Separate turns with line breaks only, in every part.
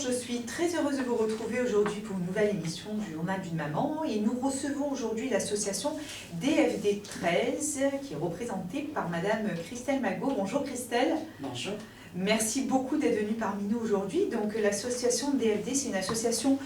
je suis très heureuse de vous retrouver aujourd'hui pour une nouvelle émission du Journal d'une maman et nous recevons aujourd'hui l'association DFD 13 qui est représentée par Madame Christelle Magot. Bonjour Christelle.
Bonjour.
Merci beaucoup d'être venue parmi nous aujourd'hui. Donc l'association DFD, c'est une association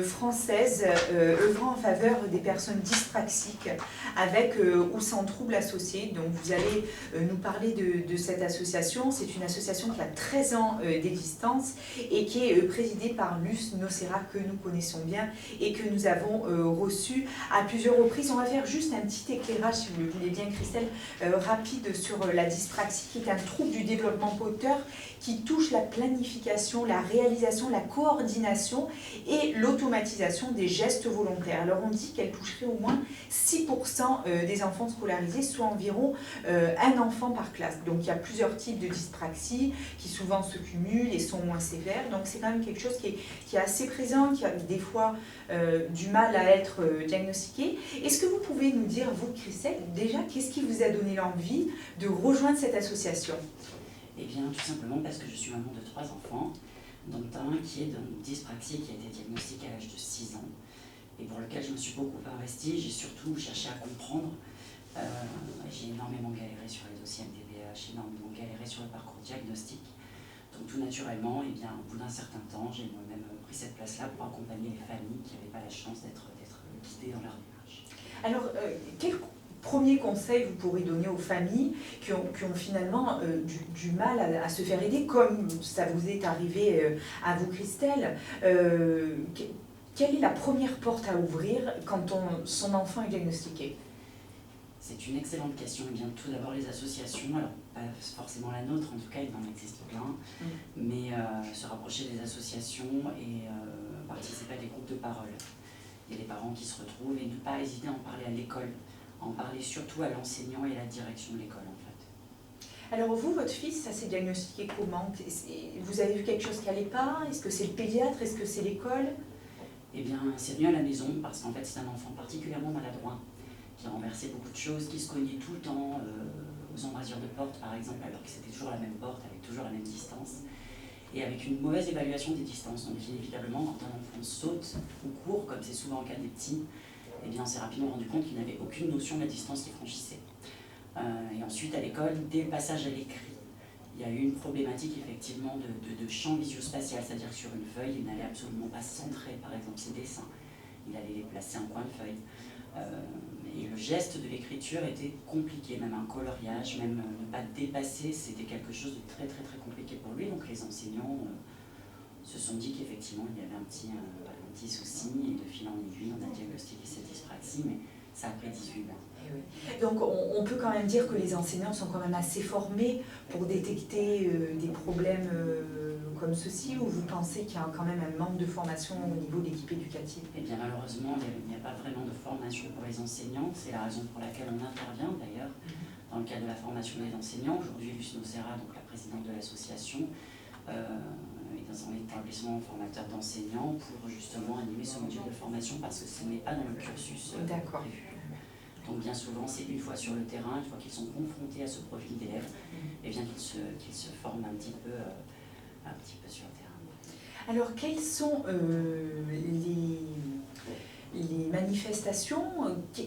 française œuvrant en faveur des personnes dyspraxiques avec ou sans troubles associés. Donc vous allez nous parler de cette association. C'est une association qui a 13 ans d'existence et qui est présidée par Luce Nocera, que nous connaissons bien et que nous avons reçu à plusieurs reprises. On va faire juste un petit éclairage, si vous le voulez bien Christelle, rapide sur la dyspraxie, qui est un trouble du développement moteur qui touche la planification, la réalisation, la coordination et l'automatisation des gestes volontaires. Alors on dit qu'elle toucherait au moins 6% des enfants scolarisés, soit environ un enfant par classe. Donc il y a plusieurs types de dyspraxie qui souvent se cumulent et sont moins sévères. Donc c'est quand même quelque chose qui est assez présent, qui a des fois du mal à être diagnostiqué. Est-ce que vous pouvez nous dire, vous Christelle, déjà qu'est-ce qui vous a donné l'envie de rejoindre cette association ?
Eh bien, tout simplement parce que je suis maman de 3 enfants, dont un qui est d'une dyspraxie qui a été diagnostiqué à l'âge de 6 ans, et pour lequel je me suis beaucoup investie. J'ai surtout cherché à comprendre. J'ai énormément galéré sur les dossiers MDPH, énormément galéré sur le parcours diagnostique. Donc tout naturellement, eh bien, au bout d'un certain temps, j'ai moi-même pris cette place-là pour accompagner les familles qui n'avaient pas la chance d'être guidées dans leur démarche.
Alors, quel premier conseil vous pourrez donner aux familles qui ont finalement du mal à se faire aider, comme ça vous est arrivé à vous Christelle? Quelle est la première porte à ouvrir quand son enfant est diagnostiqué?
C'est une excellente question. Eh bien, tout d'abord, les associations, alors pas forcément la nôtre, en tout cas, il en existe plein, mais se rapprocher des associations et participer à des groupes de parole. Il y a des parents qui se retrouvent et ne pas hésiter à en parler à l'école, en parler surtout à l'enseignant et à la direction de l'école, en fait.
Alors vous, votre fils, ça s'est diagnostiqué comment? Vous avez vu quelque chose qui n'allait pas? Est-ce que c'est le pédiatre? Est-ce que c'est l'école?
Eh bien, c'est venu à la maison parce qu'en fait, c'est un enfant particulièrement maladroit, qui renversait beaucoup de choses, qui se cognait tout le temps aux embrasures de porte, par exemple, alors que c'était toujours la même porte, avec toujours la même distance, et avec une mauvaise évaluation des distances. Donc inévitablement, quand un enfant saute ou court, comme c'est souvent le cas des petits, eh bien, on s'est rapidement rendu compte qu'il n'avait aucune notion de la distance qu'il franchissait. Et ensuite, à l'école, dès le passage à l'écrit, il y a eu une problématique effectivement de champ visuospatial, c'est-à-dire que sur une feuille, il n'allait absolument pas centrer, par exemple, ses dessins. Il allait les placer en coin de feuille. Et le geste de l'écriture était compliqué, même un coloriage, même ne pas dépasser, c'était quelque chose de très très très compliqué pour lui. Donc les enseignants se sont dit qu'effectivement il y avait un petit souci, et de fil en aiguille on a diagnostiqué cette dyspraxie, mais ça a pris 18 mois.
Donc on peut quand même dire que les enseignants sont quand même assez formés pour détecter des problèmes comme ceci, ou vous pensez qu'il y a quand même un manque de formation au niveau de l'équipe éducative?
Eh bien malheureusement, il n'y a pas vraiment de formation pour les enseignants, c'est la raison pour laquelle on intervient d'ailleurs dans le cadre de la formation des enseignants. Aujourd'hui, Luce Nocera, donc la présidente de l'association, est dans un établissement formateur d'enseignants pour justement animer ce module de formation parce que ce n'est pas dans le cursus prévu. Donc bien souvent, c'est une fois sur le terrain, une fois qu'ils sont confrontés à ce profil d'élèves, et bien qu'ils se forment un petit peu sur le terrain.
Alors, quelles sont les manifestations?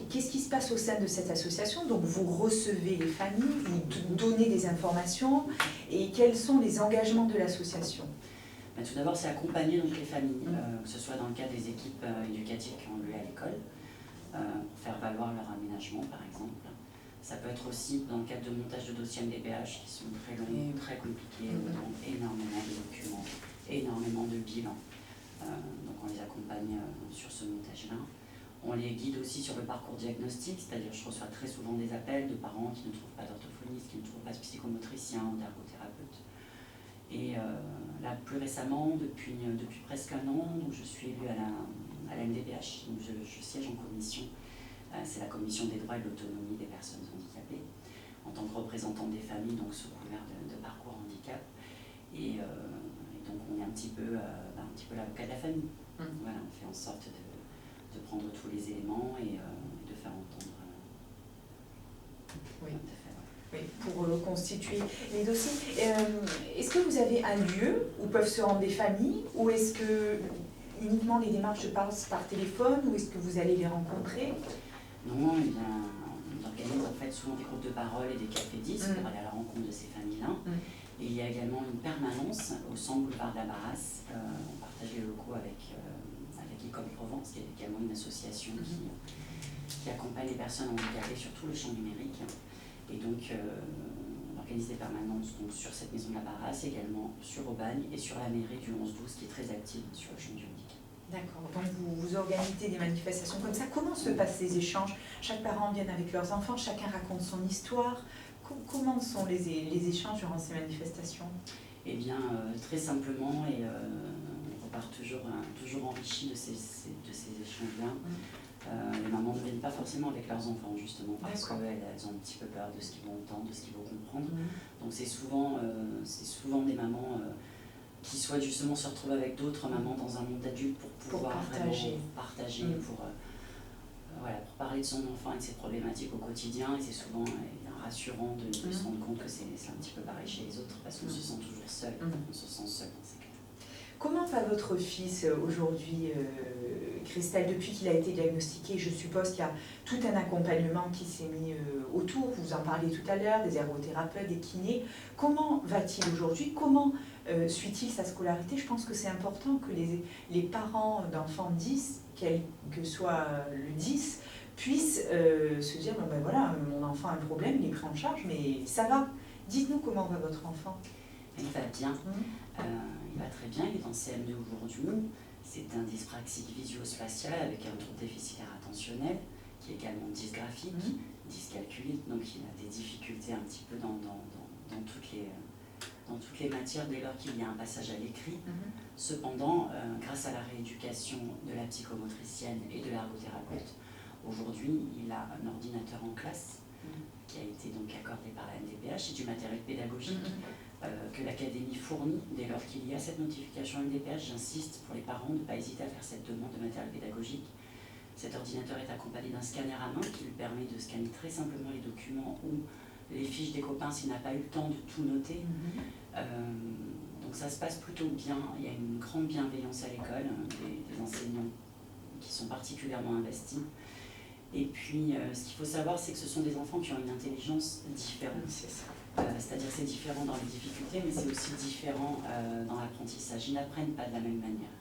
Qu'est-ce qui se passe au sein de cette association? Donc, vous recevez les familles, vous donnez des informations, et quels sont les engagements de l'association?
Tout d'abord, c'est accompagner donc, les familles, que ce soit dans le cadre des équipes éducatives qui ont lieu à l'école, pour faire valoir leur aménagement, par exemple. Ça peut être aussi dans le cadre de montage de dossiers MDPH qui sont très longs, très compliqués, où on a énormément de documents, énormément de bilans. Donc on les accompagne sur ce montage-là. On les guide aussi sur le parcours diagnostic, c'est-à-dire je reçois très souvent des appels de parents qui ne trouvent pas d'orthophoniste, qui ne trouvent pas de psychomotricien ou d'ergothérapeute. Et là, plus récemment, depuis presque un an, donc je suis élue à la MDPH, donc je siège en commission. C'est la commission des droits et de l'autonomie des personnes handicapées, en tant que représentante des familles, donc sous couvert de parcours handicap. Et donc on est un petit peu l'avocat de la famille. Voilà, on fait en sorte de prendre tous les éléments et de faire entendre.
Oui. Oui, pour constituer les dossiers. Est-ce que vous avez un lieu où peuvent se rendre des familles, ou est-ce que uniquement les démarches se passent par téléphone, ou est-ce que vous allez les rencontrer?
Non, eh bien, on organise en fait souvent des groupes de parole et des cafés 10 pour aller à la rencontre de ces familles-là. Et il y a également une permanence au 100 boulevard de la Barrasse. On partage les locaux avec École Provence, qui est également une association qui accompagne les personnes handicapées sur tout le champ numérique. Et donc, on organise des permanences donc, sur cette maison de la Barrasse, également sur Aubagne et sur la mairie du 11-12 qui est très active sur le champ du handicap.
D'accord, donc vous organisez des manifestations comme ça. Comment se passent les échanges? Chaque parent vient avec leurs enfants, chacun raconte son histoire. Comment sont les échanges durant ces manifestations?
Eh bien, très simplement, et on repart toujours enrichi de ces échanges-là. Les mamans ne viennent pas forcément avec leurs enfants, justement, parce qu'elles ont un petit peu peur de ce qu'ils vont entendre, de ce qu'ils vont comprendre. Donc c'est souvent des mamans qui souhaitent justement se retrouver avec d'autres mamans dans un monde d'adulte pour pouvoir
partager,
pour parler de son enfant et de ses problématiques au quotidien. Et c'est souvent rassurant de se rendre compte que c'est un petit peu pareil chez les autres, parce qu'on se sent toujours seul, on se sent seul dans ces cas.
Comment va votre fils aujourd'hui, Christelle, depuis qu'il a été diagnostiqué? Je suppose qu'il y a tout un accompagnement qui s'est mis autour, vous en parliez tout à l'heure, des ergothérapeutes, des kinés. Comment va-t-il aujourd'hui? Comment suit-il sa scolarité? Je pense que c'est important que les parents d'enfants 10, quel que soit le 10, puissent se dire, ben voilà, mon enfant a un problème, il est pris en charge, mais ça va. Dites-nous comment va votre enfant.
Il va bien. Il va très bien, il est en CM2 aujourd'hui. C'est un dyspraxique visio-spatial avec un trouble déficitaire attentionnel, qui est également dysgraphique, dyscalculique, donc il a des difficultés un petit peu dans toutes les matières dès lors qu'il y a un passage à l'écrit. Cependant, grâce à la rééducation de la psychomotricienne et de l'ergothérapeute, aujourd'hui il a un ordinateur en classe qui a été donc accordé par la MDPH et du matériel pédagogique que l'académie fournit dès lors qu'il y a cette notification MDPH. J'insiste pour les parents de ne pas hésiter à faire cette demande de matériel pédagogique. Cet ordinateur est accompagné d'un scanner à main qui lui permet de scanner très simplement les documents ou les fiches des copains s'il n'a pas eu le temps de tout noter. Donc ça se passe plutôt bien, il y a une grande bienveillance à l'école, des enseignants qui sont particulièrement investis. Et puis, ce qu'il faut savoir, c'est que ce sont des enfants qui ont une intelligence différente. C'est-à-dire que c'est différent dans les difficultés, mais c'est aussi différent dans l'apprentissage. Ils n'apprennent pas de la même manière.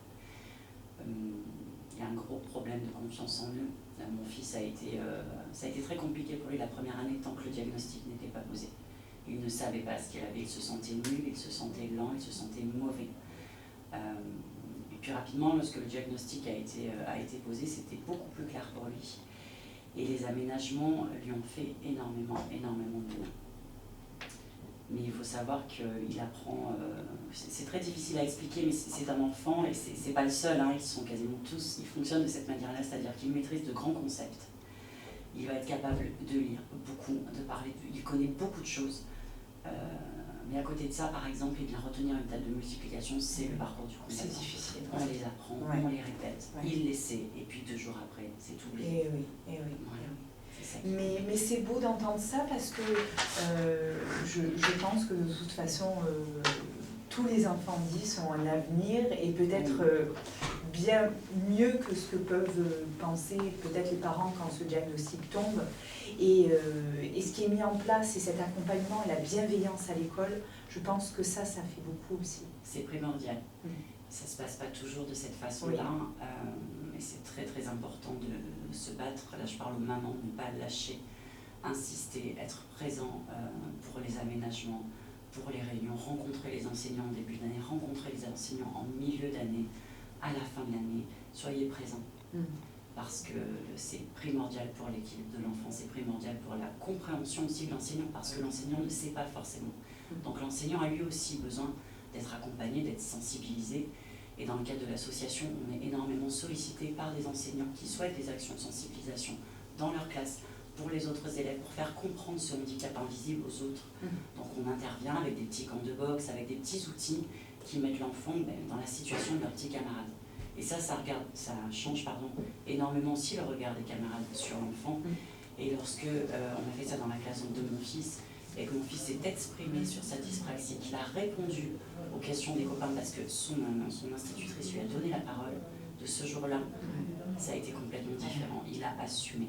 Il y a un gros problème de confiance en eux. Mon fils ça a été très compliqué pour lui la première année tant que le diagnostic n'était pas posé. Il ne savait pas ce qu'il avait, il se sentait nul, il se sentait lent, il se sentait mauvais. Et puis rapidement, lorsque le diagnostic a été posé, c'était beaucoup plus clair pour lui. Et les aménagements lui ont fait énormément de bien. Mais il faut savoir qu'il apprend, c'est très difficile à expliquer, mais c'est un enfant, et c'est pas le seul, ils sont quasiment tous, ils fonctionnent de cette manière-là, c'est-à-dire qu'il maîtrise de grands concepts. Il va être capable de lire beaucoup, de parler, il connaît beaucoup de choses. Mais à côté de ça, par exemple, retenir une table de multiplication, c'est le parcours du combattant.
C'est difficile.
On les apprend, on les répète, il les sait, et puis 2 jours après, c'est oublié.
Et oui.
Voilà.
Mais c'est beau d'entendre ça parce que je pense que de toute façon, tous les enfants 10 ont un avenir et peut-être bien mieux que ce que peuvent penser peut-être les parents quand ce diagnostic tombe. Et ce qui est mis en place, c'est cet accompagnement et la bienveillance à l'école. Je pense que ça fait beaucoup aussi.
C'est primordial. Ça ne se passe pas toujours de cette façon-là, mais c'est très très important de se battre. Là, je parle aux mamans, ne pas lâcher, insister, être présent pour les aménagements, pour les réunions, rencontrer les enseignants en début d'année, rencontrer les enseignants en milieu d'année, à la fin de l'année. Soyez présents, parce que c'est primordial pour l'équilibre de l'enfant, c'est primordial pour la compréhension aussi de l'enseignant, parce que l'enseignant ne sait pas forcément. Donc l'enseignant a lui aussi besoin d'être accompagné, d'être sensibilisé. Et dans le cadre de l'association, on est énormément sollicité par des enseignants qui souhaitent des actions de sensibilisation dans leur classe, pour les autres élèves, pour faire comprendre ce handicap invisible aux autres. Donc on intervient avec des petits camps de boxe, avec des petits outils qui mettent l'enfant dans la situation de leurs petits camarades. Et ça change énormément aussi le regard des camarades sur l'enfant. Et lorsque on a fait ça dans la classe de mon fils, et que mon fils s'est exprimé sur sa dyspraxie, qu'il a répondu aux questions des copains parce que son institutrice lui a donné la parole, de ce jour-là, ça a été complètement différent. Il a assumé.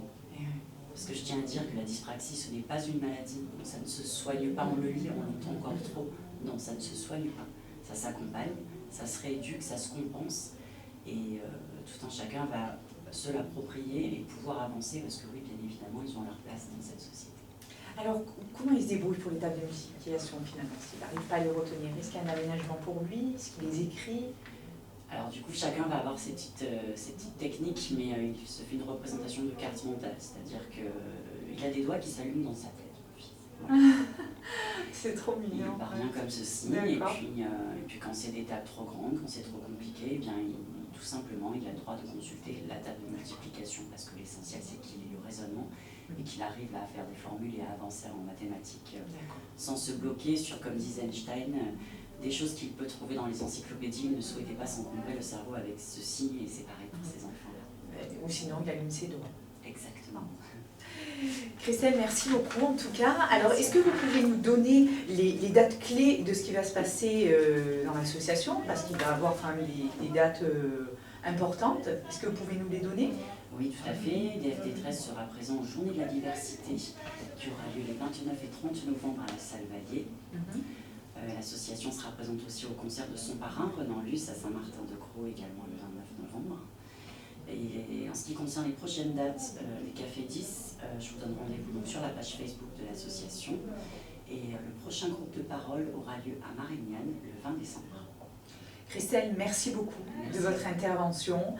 Parce que je tiens à dire que la dyspraxie, ce n'est pas une maladie. Ça ne se soigne pas, on le lit, on l'entend encore trop. Non, ça ne se soigne pas. Ça s'accompagne, ça se rééduque, ça se compense. Et tout un chacun va se l'approprier et pouvoir avancer parce que oui, bien évidemment, ils ont leur place dans cette société.
Alors, comment il se débrouille pour les tables de multiplication finalement? S'il n'arrive pas à les retenir, est-ce qu'il y a un aménagement pour lui? Est-ce qu'il les écrit?
Alors du coup, chacun va avoir ses petites techniques, mais il se fait une représentation de carte mentale, c'est-à-dire qu'il a des doigts qui s'allument dans sa tête. Voilà.
C'est trop mignon.
Il part bien comme ceci, et puis quand c'est des tables trop grandes, quand c'est trop compliqué, eh bien, tout simplement, il a le droit de consulter la table de multiplication, parce que l'essentiel c'est qu'il ait le raisonnement, et qu'il arrive à faire des formules et à avancer en mathématiques sans se bloquer sur, comme disait Einstein, des choses qu'il peut trouver dans les encyclopédies. Il ne souhaitait pas s'encombrer le cerveau avec ceci, et c'est pareil pour ces enfants-là.
Ou sinon, il allume ses doigts.
Exactement.
Christelle, merci beaucoup en tout cas. Alors, est-ce que vous pouvez nous donner les dates clés de ce qui va se passer dans l'association? Parce qu'il va y avoir quand même des dates importantes. Est-ce que vous pouvez nous les donner?
Oui, tout à fait. DFD 13 sera présent aux Journées de la Diversité, qui aura lieu les 29 et 30 novembre à la salle Valier. L'association sera présente aussi au concert de son parrain, Renan Luce, à Saint-Martin-de-Crau, également le 29 novembre. Et en ce qui concerne les prochaines dates, les Cafés 10, je vous donne rendez-vous donc sur la page Facebook de l'association. Et le prochain groupe de parole aura lieu à Marignane le 20 décembre.
Christelle, merci beaucoup de votre intervention.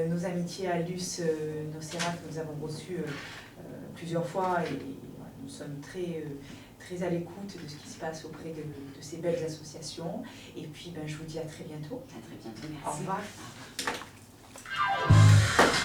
Nos amitiés à Luce Nocera que nous avons reçues plusieurs fois et nous sommes très à l'écoute de ce qui se passe auprès de ces belles associations. Et puis, je vous dis à très bientôt.
À très bientôt, merci.
Au revoir.